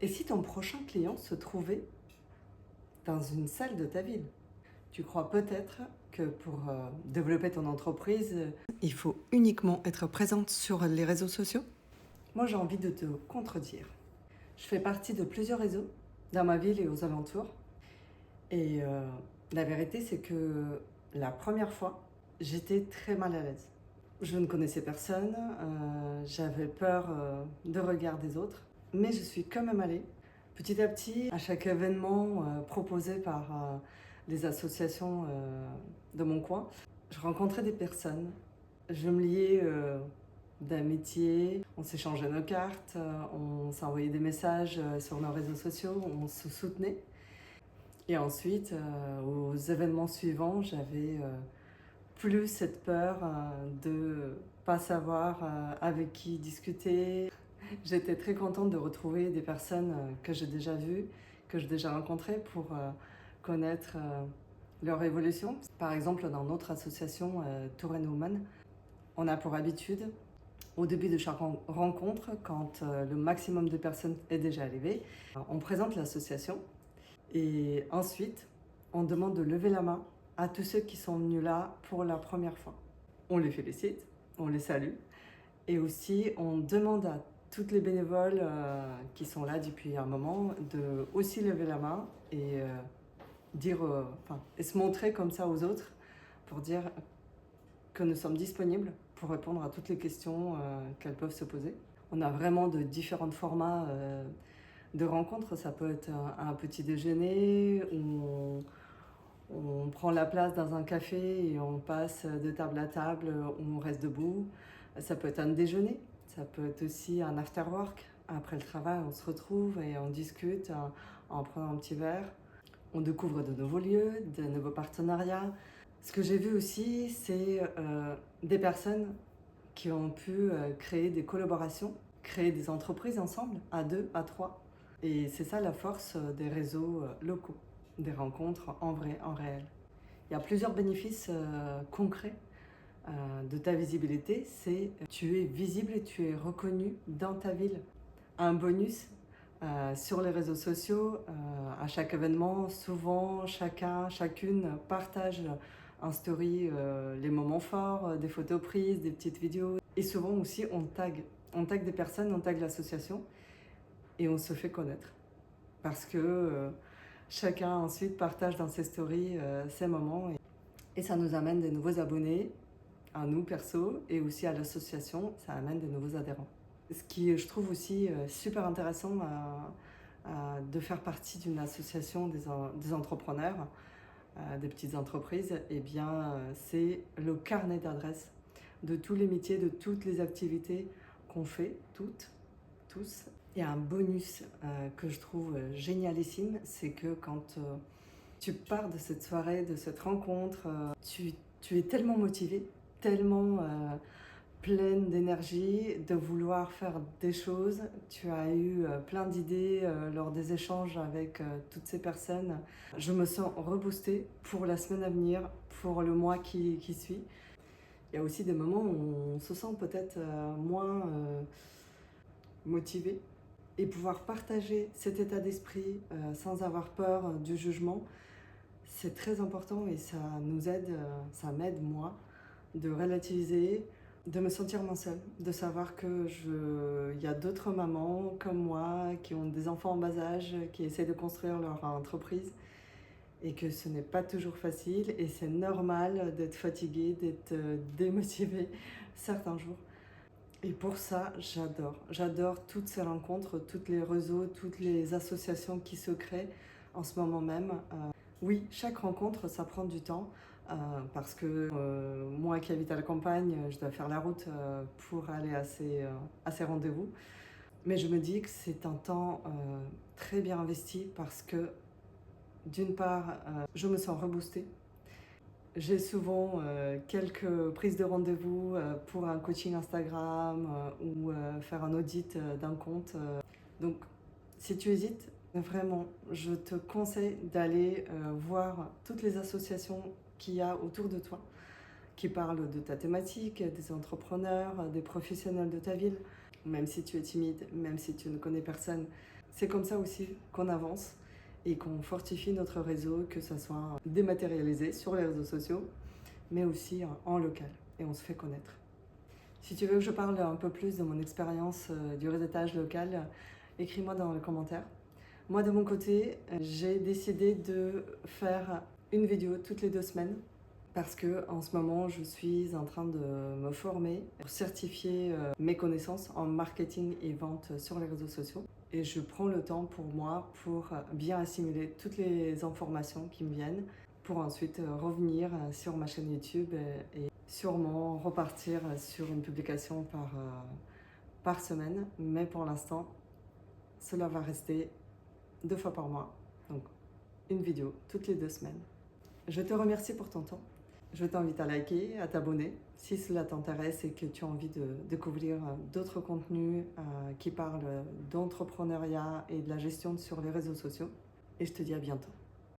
Et si ton prochain client se trouvait dans une salle de ta ville? Tu crois peut-être que pour développer ton entreprise, il faut uniquement être présente sur les réseaux sociaux? Moi, j'ai envie de te contredire. Je fais partie de plusieurs réseaux dans ma ville et aux alentours. Et la vérité, c'est que la première fois, j'étais très mal à l'aise. Je ne connaissais personne, j'avais peur de regard des autres, mais je suis quand même allée. Petit à petit, à chaque événement proposé par les associations de mon coin, je rencontrais des personnes. Je me liais d'amitié, on s'échangeait nos cartes, on s'envoyait des messages sur nos réseaux sociaux, on se soutenait. Et ensuite, aux événements suivants, j'avais plus cette peur de pas savoir avec qui discuter. J'étais très contente de retrouver des personnes que j'ai déjà vues, que j'ai déjà rencontrées pour connaître leur évolution. Par exemple, dans notre association Tour Woman, on a pour habitude, au début de chaque rencontre, quand le maximum de personnes est déjà arrivé, on présente l'association et ensuite, on demande de lever la main à tous ceux qui sont venus là pour la première fois. On les félicite, on les salue et aussi on demande à toutes les bénévoles qui sont là depuis un moment de aussi lever la main et dire, et se montrer comme ça aux autres pour dire que nous sommes disponibles pour répondre à toutes les questions qu'elles peuvent se poser. On a vraiment de différents formats de rencontres. Ça peut être un petit déjeuner où on prend la place dans un café et on passe de table à table, où on reste debout. Ça peut être un déjeuner, ça peut être aussi un after work. Après le travail, on se retrouve et on discute en prenant un petit verre. On découvre de nouveaux lieux, de nouveaux partenariats. Ce que j'ai vu aussi, c'est des personnes qui ont pu créer des collaborations, créer des entreprises ensemble, à deux, à trois. Et c'est ça la force des réseaux locaux, des rencontres en vrai, en réel. Il y a plusieurs bénéfices concrets de ta visibilité. C'est tu es visible et tu es reconnu dans ta ville. Un bonus sur les réseaux sociaux, à chaque événement, souvent chacun, chacune partage en story les moments forts, des photos prises, des petites vidéos. Et souvent aussi on tag des personnes, on tag l'association et on se fait connaître. Parce que chacun ensuite partage dans ses stories ses moments et ça nous amène des nouveaux abonnés, à nous perso et aussi à l'association, ça amène des nouveaux adhérents. Ce qui je trouve aussi super intéressant de faire partie d'une association des entrepreneurs, des petites entreprises, et bien c'est le carnet d'adresses de tous les métiers, de toutes les activités qu'on fait, toutes, tous. Il y a un bonus que je trouve génialissime, c'est que quand tu pars de cette soirée, de cette rencontre, tu es tellement motivé, tellement pleine d'énergie, de vouloir faire des choses. Tu as eu plein d'idées lors des échanges avec toutes ces personnes. Je me sens reboostée pour la semaine à venir, pour le mois qui suit. Il y a aussi des moments où on se sent peut-être moins motivé. Et pouvoir partager cet état d'esprit sans avoir peur du jugement, c'est très important et ça nous aide, ça m'aide moi, de relativiser, de me sentir moins seule, de savoir que il y a d'autres mamans comme moi qui ont des enfants en bas âge, qui essaient de construire leur entreprise et que ce n'est pas toujours facile et c'est normal d'être fatiguée, d'être démotivée certains jours. Et pour ça, j'adore toutes ces rencontres, tous les réseaux, toutes les associations qui se créent en ce moment même. Oui, chaque rencontre, ça prend du temps parce que moi qui habite à la campagne, je dois faire la route pour aller à ces rendez-vous. Mais je me dis que c'est un temps très bien investi parce que d'une part, je me sens reboostée. J'ai souvent quelques prises de rendez-vous pour un coaching Instagram ou faire un audit d'un compte. Donc, si tu hésites, vraiment, je te conseille d'aller voir toutes les associations qu'il y a autour de toi, qui parlent de ta thématique, des entrepreneurs, des professionnels de ta ville. Même si tu es timide, même si tu ne connais personne, C'est comme ça aussi qu'on avance et qu'on fortifie notre réseau, que ça soit dématérialisé sur les réseaux sociaux, mais aussi en local, et on se fait connaître. Si tu veux que je parle un peu plus de mon expérience du réseautage local, écris-moi dans les commentaires. Moi, de mon côté, j'ai décidé de faire une vidéo toutes les 2 semaines parce que en ce moment, je suis en train de me former pour certifier mes connaissances en marketing et vente sur les réseaux sociaux. Et je prends le temps pour moi pour bien assimiler toutes les informations qui me viennent pour ensuite revenir sur ma chaîne YouTube et sûrement repartir sur une publication par semaine. Mais pour l'instant, cela va rester 2 fois par mois. Donc, une vidéo toutes les 2 semaines. Je te remercie pour ton temps. Je t'invite à liker, à t'abonner si cela t'intéresse et que tu as envie de découvrir d'autres contenus qui parlent d'entrepreneuriat et de la gestion sur les réseaux sociaux. Et je te dis à bientôt.